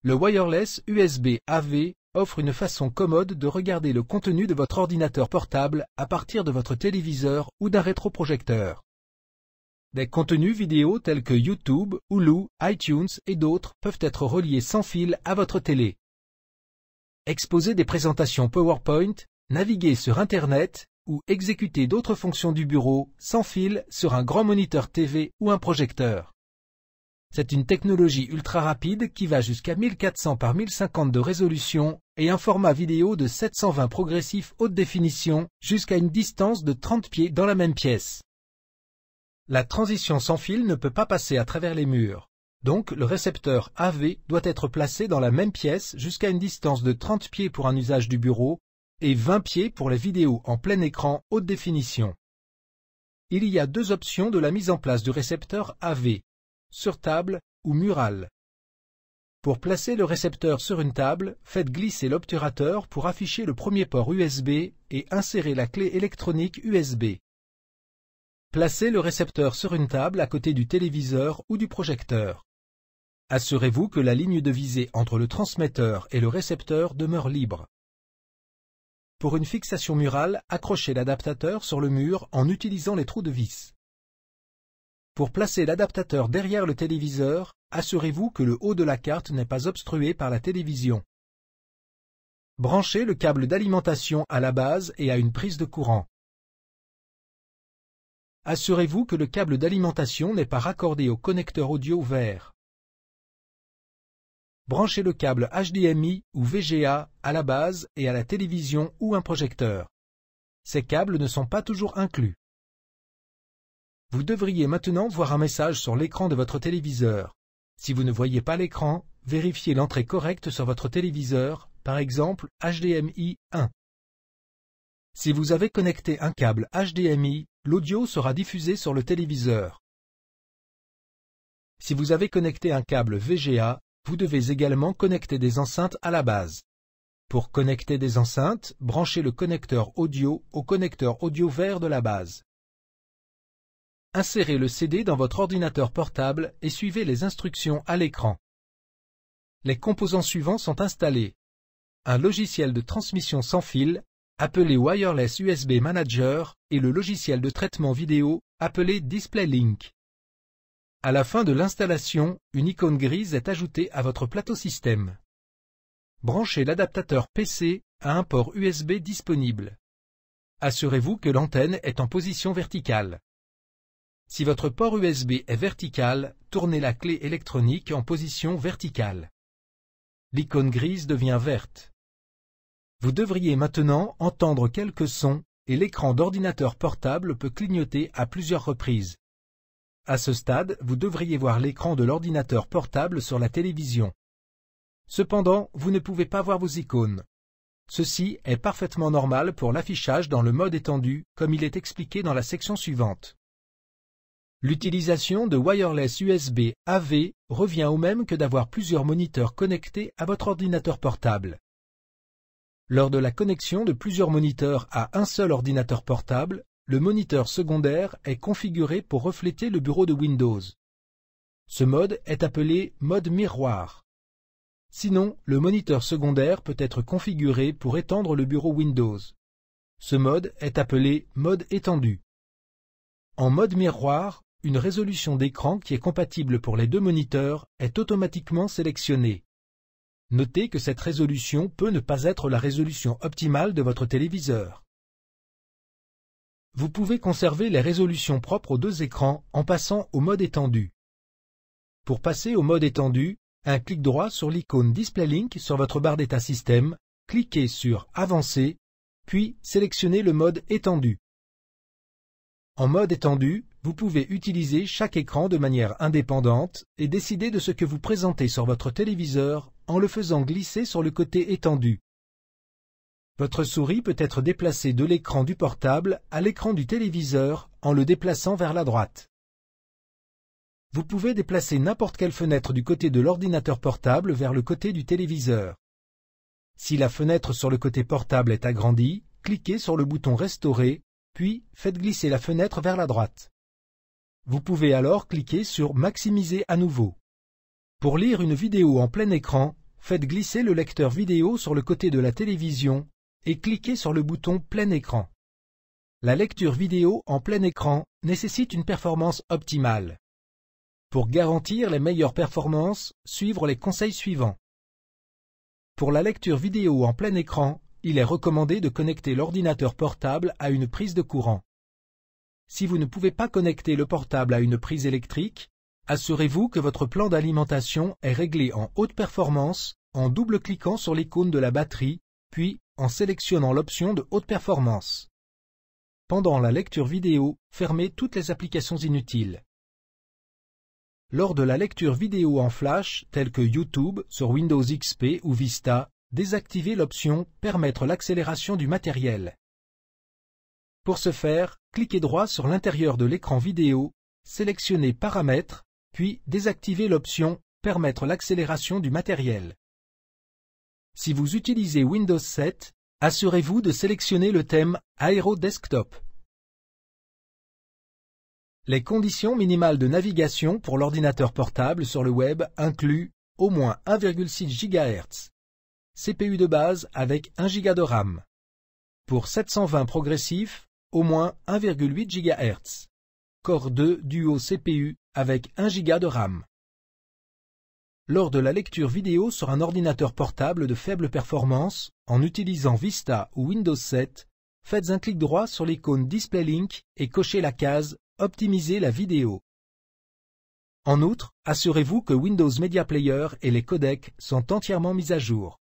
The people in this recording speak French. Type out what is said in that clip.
Le wireless USB AV offre une façon commode de regarder le contenu de votre ordinateur portable à partir de votre téléviseur ou d'un rétroprojecteur. Des contenus vidéo tels que YouTube, Hulu, iTunes et d'autres peuvent être reliés sans fil à votre télé. Exposer des présentations PowerPoint, naviguer sur Internet ou exécuter d'autres fonctions du bureau sans fil sur un grand moniteur TV ou un projecteur. C'est une technologie ultra rapide qui va jusqu'à 1400 par 1050 de résolution et un format vidéo de 720 progressif haute définition jusqu'à une distance de 30 pieds dans la même pièce. La transition sans fil ne peut pas passer à travers les murs. Donc, le récepteur AV doit être placé dans la même pièce jusqu'à une distance de 30 pieds pour un usage du bureau et 20 pieds pour les vidéos en plein écran haute définition. Il y a deux options de la mise en place du récepteur AV, sur table ou murale. Pour placer le récepteur sur une table, faites glisser l'obturateur pour afficher le premier port USB et insérez la clé électronique USB. Placez le récepteur sur une table à côté du téléviseur ou du projecteur. Assurez-vous que la ligne de visée entre le transmetteur et le récepteur demeure libre. Pour une fixation murale, accrochez l'adaptateur sur le mur en utilisant les trous de vis. Pour placer l'adaptateur derrière le téléviseur, assurez-vous que le haut de la carte n'est pas obstrué par la télévision. Branchez le câble d'alimentation à la base et à une prise de courant. Assurez-vous que le câble d'alimentation n'est pas raccordé au connecteur audio vert. Branchez le câble HDMI ou VGA à la base et à la télévision ou un projecteur. Ces câbles ne sont pas toujours inclus. Vous devriez maintenant voir un message sur l'écran de votre téléviseur. Si vous ne voyez pas l'écran, vérifiez l'entrée correcte sur votre téléviseur, par exemple HDMI 1. Si vous avez connecté un câble HDMI, l'audio sera diffusé sur le téléviseur. Si vous avez connecté un câble VGA, vous devez également connecter des enceintes à la base. Pour connecter des enceintes, branchez le connecteur audio au connecteur audio vert de la base. Insérez le CD dans votre ordinateur portable et suivez les instructions à l'écran. Les composants suivants sont installés. Un logiciel de transmission sans fil, appelé Wireless USB Manager, et le logiciel de traitement vidéo, appelé DisplayLink. À la fin de l'installation, une icône grise est ajoutée à votre plateau système. Branchez l'adaptateur PC à un port USB disponible. Assurez-vous que l'antenne est en position verticale. Si votre port USB est vertical, tournez la clé électronique en position verticale. L'icône grise devient verte. Vous devriez maintenant entendre quelques sons et l'écran d'ordinateur portable peut clignoter à plusieurs reprises. À ce stade, vous devriez voir l'écran de l'ordinateur portable sur la télévision. Cependant, vous ne pouvez pas voir vos icônes. Ceci est parfaitement normal pour l'affichage dans le mode étendu, comme il est expliqué dans la section suivante. L'utilisation de wireless USB AV revient au même que d'avoir plusieurs moniteurs connectés à votre ordinateur portable. Lors de la connexion de plusieurs moniteurs à un seul ordinateur portable, le moniteur secondaire est configuré pour refléter le bureau de Windows. Ce mode est appelé mode miroir. Sinon, le moniteur secondaire peut être configuré pour étendre le bureau Windows. Ce mode est appelé mode étendu. En mode miroir, une résolution d'écran qui est compatible pour les deux moniteurs est automatiquement sélectionnée. Notez que cette résolution peut ne pas être la résolution optimale de votre téléviseur. Vous pouvez conserver les résolutions propres aux deux écrans en passant au mode étendu. Pour passer au mode étendu, un clic droit sur l'icône DisplayLink sur votre barre d'état système, cliquez sur Avancer, puis sélectionnez le mode étendu. En mode étendu, vous pouvez utiliser chaque écran de manière indépendante et décider de ce que vous présentez sur votre téléviseur en le faisant glisser sur le côté étendu. Votre souris peut être déplacée de l'écran du portable à l'écran du téléviseur en le déplaçant vers la droite. Vous pouvez déplacer n'importe quelle fenêtre du côté de l'ordinateur portable vers le côté du téléviseur. Si la fenêtre sur le côté portable est agrandie, cliquez sur le bouton Restaurer, puis faites glisser la fenêtre vers la droite. Vous pouvez alors cliquer sur Maximiser à nouveau. Pour lire une vidéo en plein écran, faites glisser le lecteur vidéo sur le côté de la télévision et cliquez sur le bouton plein écran. La lecture vidéo en plein écran nécessite une performance optimale. Pour garantir les meilleures performances, suivre les conseils suivants. Pour la lecture vidéo en plein écran, il est recommandé de connecter l'ordinateur portable à une prise de courant. Si vous ne pouvez pas connecter le portable à une prise électrique, assurez-vous que votre plan d'alimentation est réglé en haute performance en double-cliquant sur l'icône de la batterie, puis en sélectionnant l'option de haute performance. Pendant la lecture vidéo, fermez toutes les applications inutiles. Lors de la lecture vidéo en flash, telle que YouTube sur Windows XP ou Vista, désactivez l'option « Permettre l'accélération du matériel ». Pour ce faire, cliquez droit sur l'intérieur de l'écran vidéo, sélectionnez Paramètres, puis désactivez l'option « Permettre l'accélération du matériel ». Si vous utilisez Windows 7, assurez-vous de sélectionner le thème Aero Desktop. Les conditions minimales de navigation pour l'ordinateur portable sur le web incluent au moins 1,6 GHz, CPU de base avec 1 Go de RAM. Pour 720 progressif, au moins 1,8 GHz. Core 2 Duo CPU avec 1 Go de RAM. Lors de la lecture vidéo sur un ordinateur portable de faible performance, en utilisant Vista ou Windows 7, faites un clic droit sur l'icône Display Link et cochez la case « Optimiser la vidéo ». En outre, assurez-vous que Windows Media Player et les codecs sont entièrement mis à jour.